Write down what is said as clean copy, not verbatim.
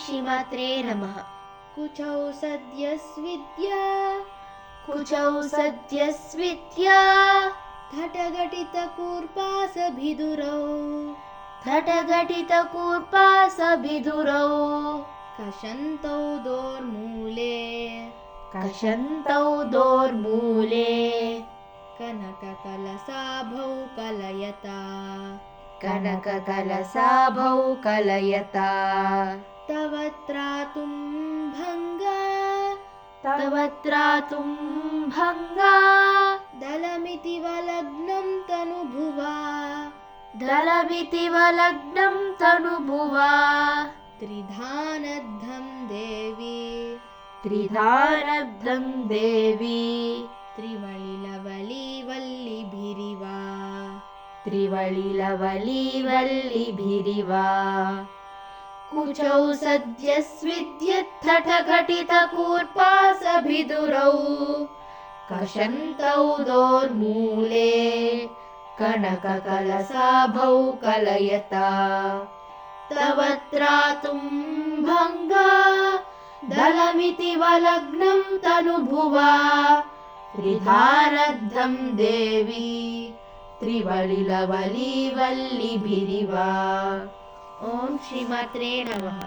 श्रीमात्रे नमः। कुचौ सद्यस्विद्या कुचौ सद्यस्विद्या घटघटितकूर्पासभिदुरौ घटघटितकूर्पासभिदुरौ कषन्तौ दोर्मूले कषन्तौ दोर्मूले कनककलशाभौ कलयता कनककलशाभौ कलयता तव त्रातुं भङ्गा तव त्रातुं भङ्गा दलमितिव लग्नं तनुभुवा दलमितिव लग्नं तनुभुवा त्रिधानद्धं देवी त्रिधानब्धं देवी त्रिवलिलवलीवल्लिभिरिवा त्रिवलिलवलीवल्लिभिरिवा कुचौ सद्यस्विद्यत्थटघटितकूर्पासभिदुरौ कषन्तौ दोर्मूले कनककलशाभौ कलयता तव त्रातुं भङ्गा दलमितिव लग्नं तनुभुवा त्रिधानद्धं देवी त्रिवलिलवलीवल्लिभिरिवा। ॐ श्रीमात्रे नमः।